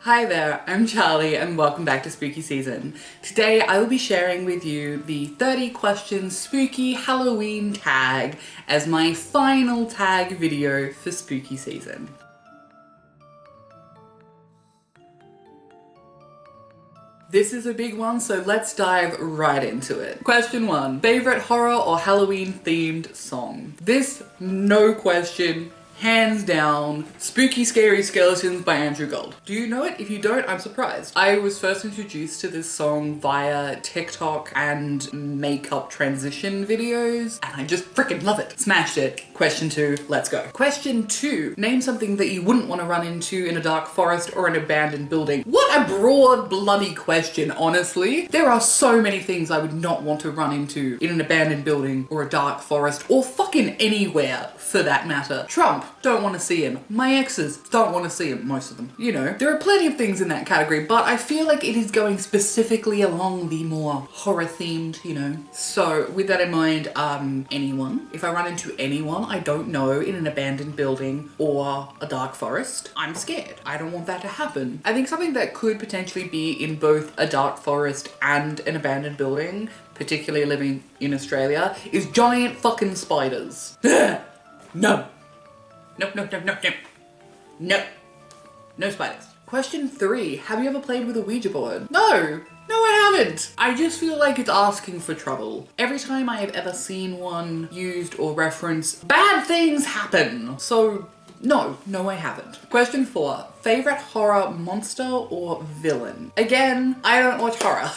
Hi there, I'm Charlie and welcome back to Spooky Season. Today I will be sharing with you the 30 questions spooky Halloween tag as my final tag video for Spooky Season. This is a big one, so let's dive right into it. Question 1. Favorite horror or Halloween themed song? This, no question, hands down, Spooky Scary Skeletons by Andrew Gold. Do you know it? If you don't, I'm surprised. I was first introduced to this song via TikTok and makeup transition videos, and I just freaking love it. Smashed it. Question 2, let's go. Question 2, name something that you wouldn't want to run into in a dark forest or an abandoned building. What a broad, bloody question, honestly. There are so many things I would not want to run into in an abandoned building or a dark forest or fucking anywhere for that matter. Trump, don't want to see him. My exes, don't want to see him, most of them. You know, there are plenty of things in that category, but I feel like it is going specifically along the more horror themed, you know. So with that in mind, anyone. If I run into anyone I don't know in an abandoned building or a dark forest, I'm scared. I don't want that to happen. I think something that could potentially be in both a dark forest and an abandoned building, particularly living in Australia, is giant fucking spiders. No. Nope, nope, nope, nope, nope. Nope. No spiders. Question 3. Have you ever played with a Ouija board? No. No, I haven't. I just feel like it's asking for trouble. Every time I have ever seen one used or referenced, bad things happen. So, no, I haven't. Question 4. Favorite horror monster or villain? Again, I don't watch horror.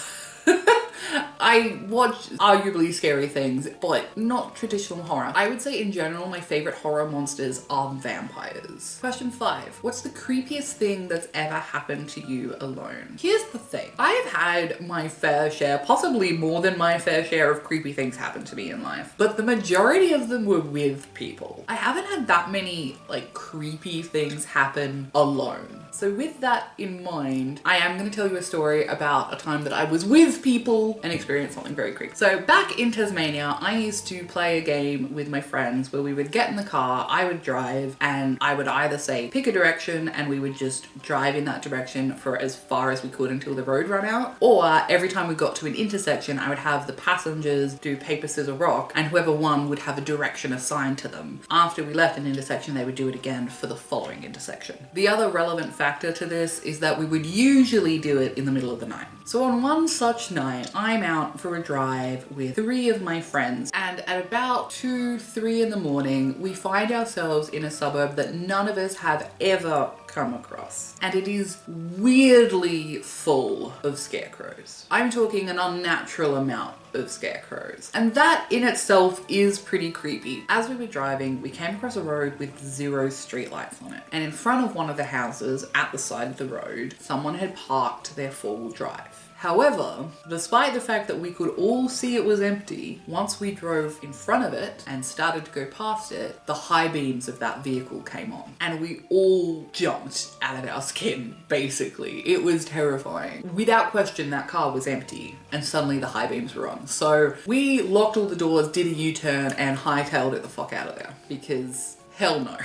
I watch arguably scary things, but not traditional horror. I would say in general, my favorite horror monsters are vampires. Question 5. What's the creepiest thing that's ever happened to you alone? Here's the thing. I have had my fair share, possibly more than my fair share of creepy things happen to me in life, but the majority of them were with people. I haven't had that many like creepy things happen alone. So with that in mind, I am going to tell you a story about a time that I was with people and experienced something very creepy. So back in Tasmania, I used to play a game with my friends where we would get in the car, I would drive, and I would either say pick a direction and we would just drive in that direction for as far as we could until the road ran out, or every time we got to an intersection, I would have the passengers do paper, scissors, rock, and whoever won would have a direction assigned to them. After we left an intersection, they would do it again for the following intersection. The other relevant factor to this is that we would usually do it in the middle of the night. So on one such night, I'm out for a drive with 3 of my friends, and at about 2-3 in the morning, we find ourselves in a suburb that none of us have ever come across. And it is weirdly full of scarecrows. I'm talking an unnatural amount of scarecrows. And that in itself is pretty creepy. As we were driving, we came across a road with 0 streetlights on it. And in front of one of the houses at the side of the road, someone had parked their 4-wheel drive. However, despite the fact that we could all see it was empty, once we drove in front of it and started to go past it, the high beams of that vehicle came on. And we all jumped out of our skin, basically. It was terrifying. Without question, that car was empty and suddenly the high beams were on. So we locked all the doors, did a U-turn and hightailed it the fuck out of there because hell no.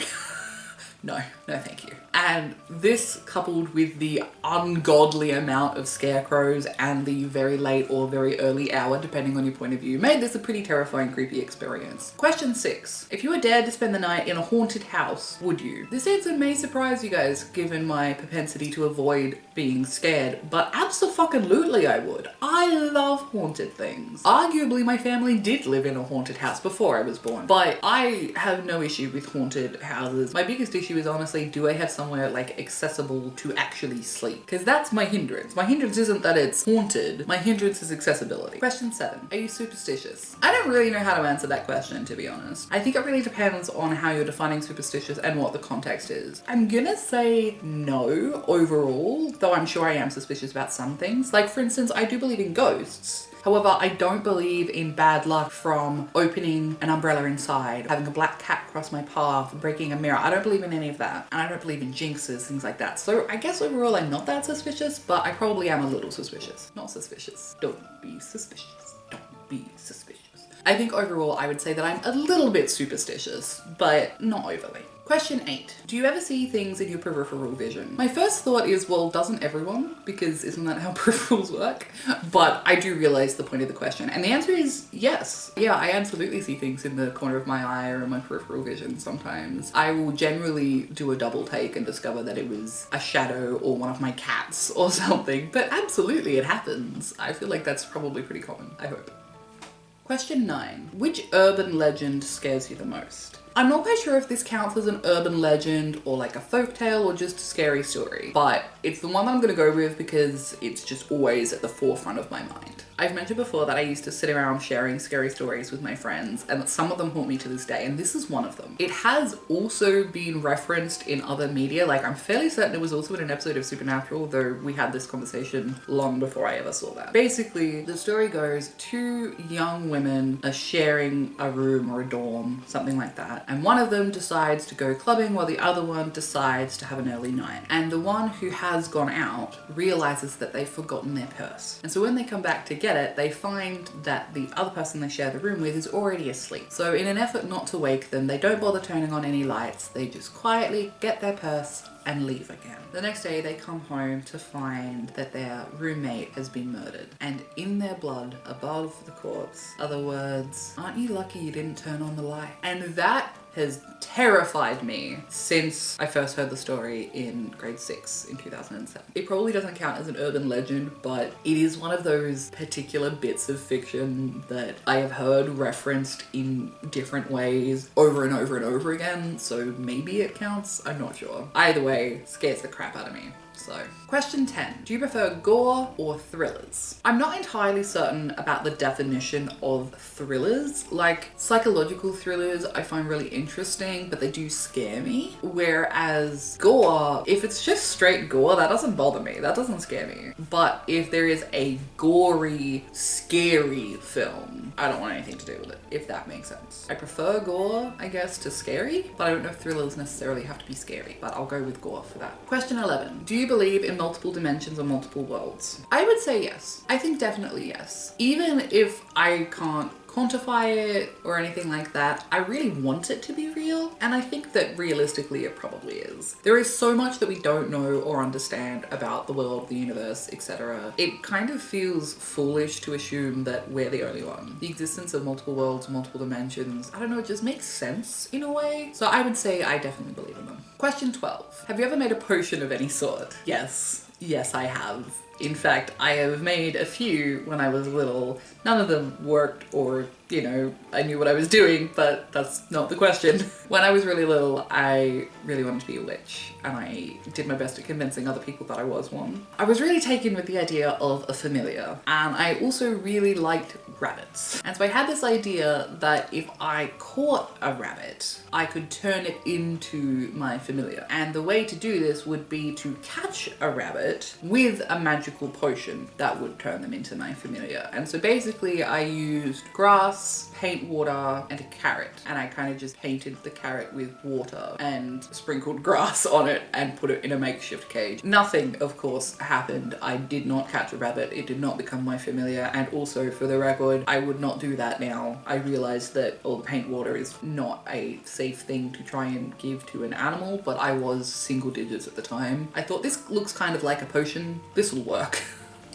No thank you. And this, coupled with the ungodly amount of scarecrows and the very late or very early hour, depending on your point of view, made this a pretty terrifying, creepy experience. Question 6. If you were dared to spend the night in a haunted house, would you? This answer may surprise you guys, given my propensity to avoid being scared, but abso-fucking-lutely I would. I love haunted things. Arguably, my family did live in a haunted house before I was born, but I have no issue with haunted houses. My biggest issue is honestly, do I have somewhere like accessible to actually sleep? Because that's my hindrance. My hindrance isn't that it's haunted. My hindrance is accessibility. Question 7. Are you superstitious? I don't really know how to answer that question, to be honest. I think it really depends on how you're defining superstitious and what the context is. I'm gonna say no overall, though I'm sure I am suspicious about some things. Like for instance, I do believe in ghosts. However, I don't believe in bad luck from opening an umbrella inside, having a black cat cross my path, breaking a mirror. I don't believe in any of that. And I don't believe in jinxes, things like that. So I guess overall I'm not that suspicious, but I probably am a little suspicious. Not suspicious. Don't be suspicious. Don't be suspicious. I think overall I would say that I'm a little bit superstitious, but not overly. Question 8. Do you ever see things in your peripheral vision? My first thought is, well, doesn't everyone? Because isn't that how peripherals work? But I do realize the point of the question. And the answer is yes. Yeah, I absolutely see things in the corner of my eye or in my peripheral vision sometimes. I will generally do a double take and discover that it was a shadow or one of my cats or something. But absolutely, it happens. I feel like that's probably pretty common, I hope. Question 9. Which urban legend scares you the most? I'm not quite sure if this counts as an urban legend or like a folktale or just a scary story, but it's the one that I'm gonna go with because it's just always at the forefront of my mind. I've mentioned before that I used to sit around sharing scary stories with my friends, and that some of them haunt me to this day, and this is one of them. It has also been referenced in other media, like I'm fairly certain it was also in an episode of Supernatural, though we had this conversation long before I ever saw that. Basically, the story goes, two young women are sharing a room or a dorm, something like that, and one of them decides to go clubbing while the other one decides to have an early night. And the one who has gone out realizes that they've forgotten their purse. And so when they come back to get it, they find that the other person they share the room with is already asleep. So in an effort not to wake them, they don't bother turning on any lights. They just quietly get their purse and leave again. The next day they come home to find that their roommate has been murdered, and in their blood above the corpse are the words, "Aren't you lucky you didn't turn on the light?" And that has terrified me since I first heard the story in grade 6 in 2007. It probably doesn't count as an urban legend, but it is one of those particular bits of fiction that I have heard referenced in different ways over and over and over again, so maybe it counts, I'm not sure. Either way, scares the crap out of me. So, question 10. Do you prefer gore or thrillers? I'm not entirely certain about the definition of thrillers. Like, psychological thrillers I find really interesting, but they do scare me. Whereas gore, if it's just straight gore, that doesn't bother me. That doesn't scare me. But if there is a gory, scary film, I don't want anything to do with it, if that makes sense. I prefer gore, I guess, to scary, but I don't know if thrillers necessarily have to be scary, but I'll go with gore for that. Question 11. Do you believe in multiple dimensions or multiple worlds? I would say yes. I think definitely yes. Even if I can't quantify it or anything like that, I really want it to be real, and I think that realistically it probably is. There is so much that we don't know or understand about the world, the universe, etc. It kind of feels foolish to assume that we're the only one. The existence of multiple worlds, multiple dimensions, I don't know, it just makes sense in a way. So I would say I definitely believe in them. Question 12. Have you ever made a potion of any sort? Yes. Yes, I have. In fact, I have made a few when I was little. None of them worked or, you know, I knew what I was doing, but that's not the question. When I was really little, I really wanted to be a witch, and I did my best at convincing other people that I was one. I was really taken with the idea of a familiar, and I also really liked rabbits. And so I had this idea that if I caught a rabbit, I could turn it into my familiar. And the way to do this would be to catch a rabbit with a magical potion that would turn them into my familiar. And so basically I used grass, paint water, and a carrot. And I kind of just painted the carrot with water and sprinkled grass on it and put it in a makeshift cage. Nothing, of course, happened. I did not catch a rabbit. It did not become my familiar. And also, for the record, I would not do that now. I realized that all the paint water is not a safe thing to try and give to an animal, but I was single digits at the time. I thought this looks kind of like a potion. This will work.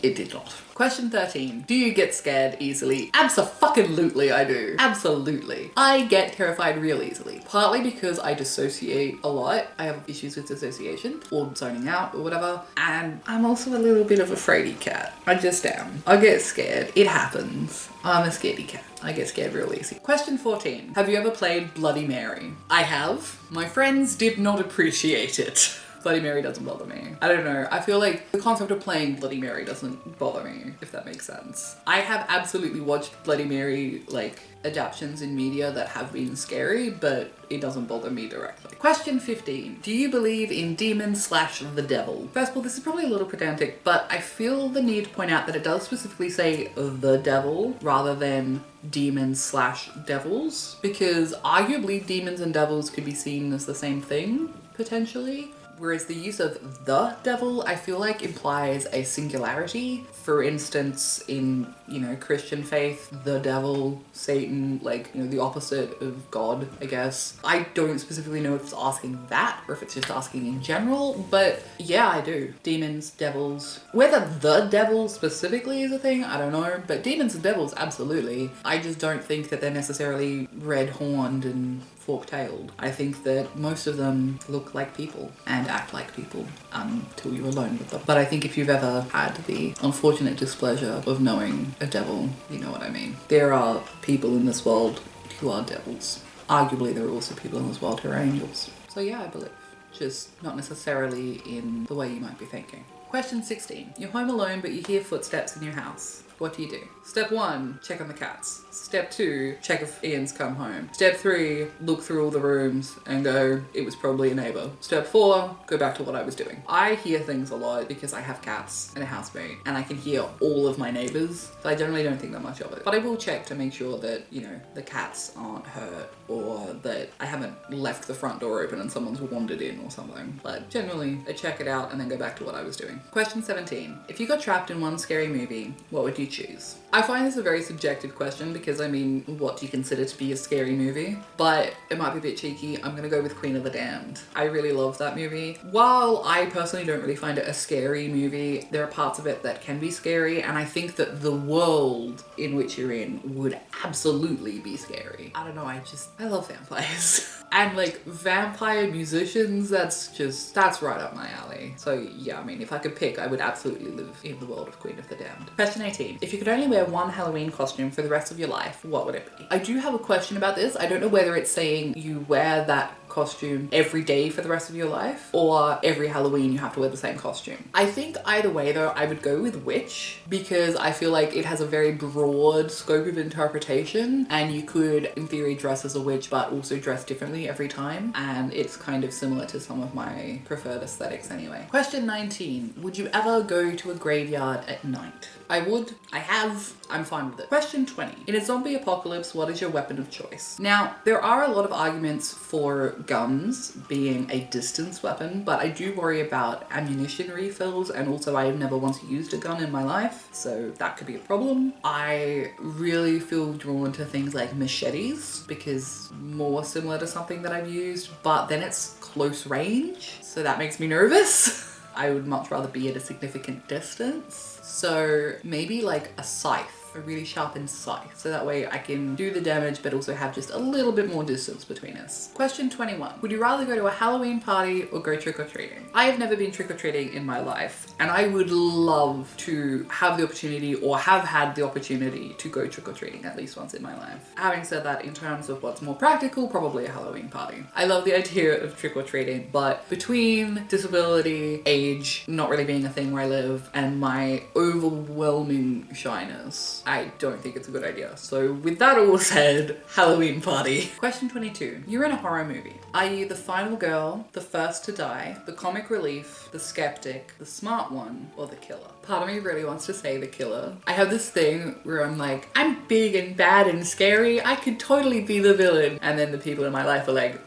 It did not. Question 13. Do you get scared easily? Abso-fucking-lutely I do. Absolutely. I get terrified real easily. Partly because I dissociate a lot. I have issues with dissociation or zoning out or whatever. And I'm also a little bit of a fraidy cat. I just am. I get scared. It happens. I'm a scaredy cat. I get scared real easy. Question 14. Have you ever played Bloody Mary? I have. My friends did not appreciate it. Bloody Mary doesn't bother me. I don't know. I feel like the concept of playing Bloody Mary doesn't bother me, if that makes sense. I have absolutely watched Bloody Mary, like, adaptions in media that have been scary, but it doesn't bother me directly. Question 15. Do you believe in demons / the devil? First of all, this is probably a little pedantic, but I feel the need to point out that it does specifically say the devil rather than demons / devils, because arguably demons and devils could be seen as the same thing, potentially. Whereas the use of the devil, I feel like implies a singularity. For instance, in, you know, Christian faith, the devil, Satan, like, you know, the opposite of God, I guess. I don't specifically know if it's asking that or if it's just asking in general, but yeah, I do. Demons, devils. Whether the devil specifically is a thing, I don't know, but demons and devils, absolutely. I just don't think that they're necessarily red-horned and fork-tailed. I think that most of them look like people and act like people until you're alone with them. But I think if you've ever had the unfortunate displeasure of knowing a devil, you know what I mean. There are people in this world who are devils. Arguably, there are also people in this world who are angels. So yeah, I believe. Just not necessarily in the way you might be thinking. Question 16. You're home alone, but you hear footsteps in your house. What do you do? Step 1, check on the cats. Step 2, check if Ian's come home. Step 3, look through all the rooms and go, it was probably a neighbor. Step 4, go back to what I was doing. I hear things a lot because I have cats and a housemate and I can hear all of my neighbors. So I generally don't think that much of it. But I will check to make sure that, you know, the cats aren't hurt or that I haven't left the front door open and someone's wandered in or something. But generally, I check it out and then go back to what I was doing. Question 17. If you got trapped in one scary movie, what would you choose? I find this a very subjective question because, I mean, what do you consider to be a scary movie? But it might be a bit cheeky. I'm gonna go with Queen of the Damned. I really love that movie. While I personally don't really find it a scary movie, there are parts of it that can be scary, and I think that the world in which you're in would absolutely be scary. I don't know, I love vampires. And like vampire musicians, that's right up my alley. So yeah, I mean, if I could pick, I would absolutely live in the world of Queen of the Damned. Question 18. If you could only wear one Halloween costume for the rest of your life, what would it be? I do have a question about this. I don't know whether it's saying you wear that costume every day for the rest of your life or every Halloween you have to wear the same costume. I think either way though, I would go with witch because I feel like it has a very broad scope of interpretation and you could in theory dress as a witch but also dress differently every time, and it's kind of similar to some of my preferred aesthetics anyway. Question 19. Would you ever go to a graveyard at night? I would. I have. I'm fine with it. Question 20. In a zombie apocalypse, what is your weapon of choice? Now, there are a lot of arguments for guns being a distance weapon, but I do worry about ammunition refills, and also I have never once used a gun in my life, so that could be a problem. I really feel drawn to things like machetes because more similar to something that I've used, but then it's close range, so that makes me nervous. I would much rather be at a significant distance. So maybe like a scythe, a really sharpened scythe. So that way I can do the damage, but also have just a little bit more distance between us. Question 21. Would you rather go to a Halloween party or go trick-or-treating? I have never been trick-or-treating in my life, and I would love to have the opportunity or have had the opportunity to go trick-or-treating at least once in my life. Having said that, in terms of what's more practical, probably a Halloween party. I love the idea of trick-or-treating, but between disability, age, not really being a thing where I live, and my overwhelming shyness, I don't think it's a good idea. So with that all said, Halloween party. Question 22. You're in a horror movie. Are you the final girl, the first to die, the comic relief, the skeptic, the smart one, or the killer? Part of me really wants to say the killer. I have this thing where I'm like, I'm big and bad and scary. I could totally be the villain. And then the people in my life are like,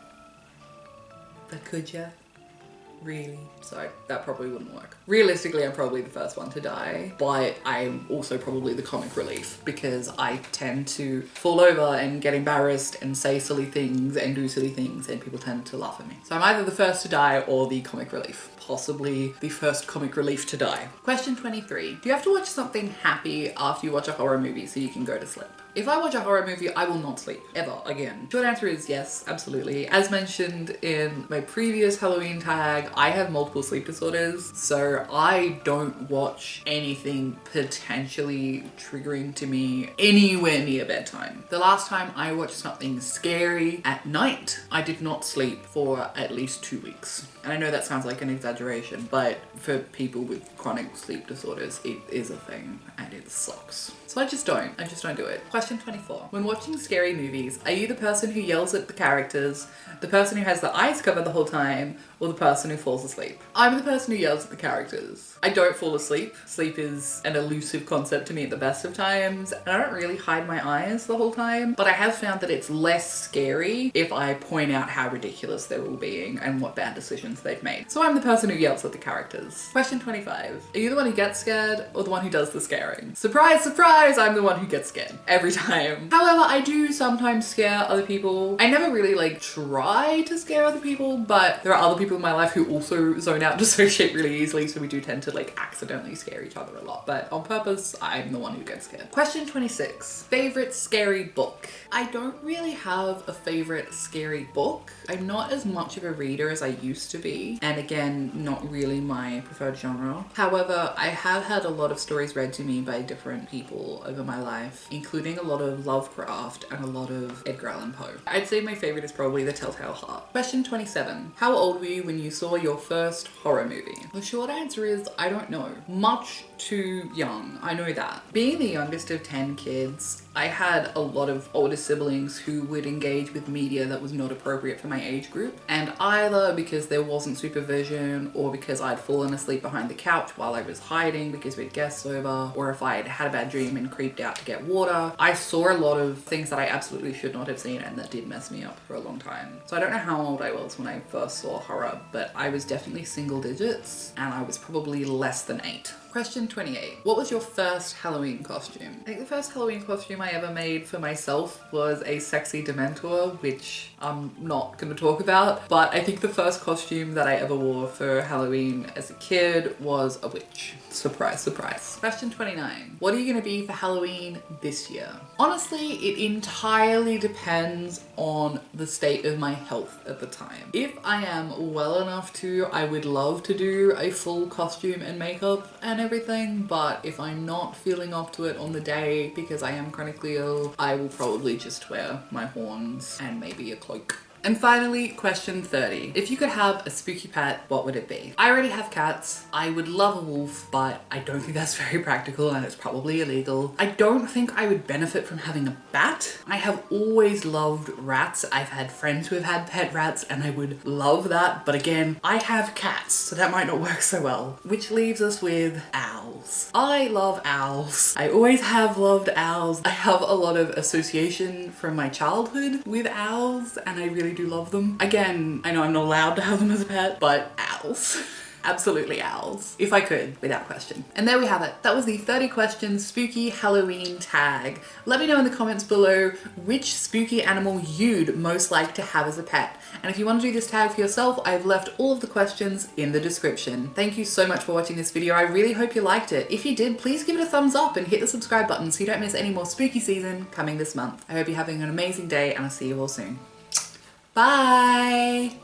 but could ya? Really? So that probably wouldn't work. Realistically, I'm probably the first one to die, but I'm also probably the comic relief because I tend to fall over and get embarrassed and say silly things and do silly things and people tend to laugh at me. So I'm either the first to die or the comic relief. Possibly the first comic relief to die. Question 23. Do you have to watch something happy after you watch a horror movie so you can go to sleep? If I watch a horror movie, I will not sleep, ever again. Short answer is yes, absolutely. As mentioned in my previous Halloween tag, I have multiple sleep disorders, so I don't watch anything potentially triggering to me anywhere near bedtime. The last time I watched something scary at night, I did not sleep for at least 2 weeks. And I know that sounds like an exaggeration, but for people with chronic sleep disorders, it is a thing and it sucks. So I just don't do it. Question 24. When watching scary movies, are you the person who yells at the characters, the person who has their eyes covered the whole time, or the person who falls asleep? I'm the person who yells at the characters. I don't fall asleep. Sleep is an elusive concept to me at the best of times, and I don't really hide my eyes the whole time, but I have found that it's less scary if I point out how ridiculous they're all being and what bad decisions they've made. So I'm the person who yells at the characters. Question 25. Are you the one who gets scared or the one who does the scaring? Surprise, surprise, I'm the one who gets scared every time. However, I do sometimes scare other people. I never really like try to scare other people, but there are other people in my life who also zone out and dissociate really easily, so we do tend to like accidentally scare each other a lot, but on purpose, I'm the one who gets scared. Question 26. Favorite scary book? I don't really have a favorite scary book. I'm not as much of a reader as I used to be, and again, not really my preferred genre. However, I have had a lot of stories read to me by different people over my life, including a lot of Lovecraft and a lot of Edgar Allan Poe. I'd say my favorite is probably The Telltale Heart. Question 27. How old were you when you saw your first horror movie? The short answer is I don't know. Much too young, I know that. Being the youngest of 10 kids, I had a lot of older siblings who would engage with media that was not appropriate for my age group, and either because there wasn't supervision or because I'd fallen asleep behind the couch while I was hiding because we had guests over, or if I'd had a bad dream and creeped out to get water, I saw a lot of things that I absolutely should not have seen and that did mess me up for a long time. So I don't know how old I was when I first saw horror, but I was definitely single digits and I was probably less than 8. Question 28. What was your first Halloween costume? I think the first Halloween costume I ever made for myself was a sexy Dementor, which I'm not gonna talk about, but I think the first costume that I ever wore for Halloween as a kid was a witch. Surprise, surprise. Question 29. What are you gonna be for Halloween this year? Honestly, it entirely depends on the state of my health at the time. If I am well enough to, I would love to do a full costume and makeup and everything, but if I'm not feeling up to it on the day because I am chronically ill, I will probably just wear my horns and maybe a cloak. And finally, question 30. If you could have a spooky pet, what would it be? I already have cats. I would love a wolf, but I don't think that's very practical and it's probably illegal. I don't think I would benefit from having a bat. I have always loved rats. I've had friends who have had pet rats and I would love that. But again, I have cats, so that might not work so well. Which leaves us with owls. I love owls. I always have loved owls. I have a lot of association from my childhood with owls and I really do love them. Again, I know I'm not allowed to have them as a pet, but owls. Absolutely owls. If I could, without question. And there we have it. That was the 30 questions spooky Halloween tag. Let me know in the comments below which spooky animal you'd most like to have as a pet. And if you want to do this tag for yourself, I've left all of the questions in the description. Thank you so much for watching this video. I really hope you liked it. If you did, please give it a thumbs up and hit the subscribe button so you don't miss any more spooky season coming this month. I hope you're having an amazing day and I'll see you all soon. Bye!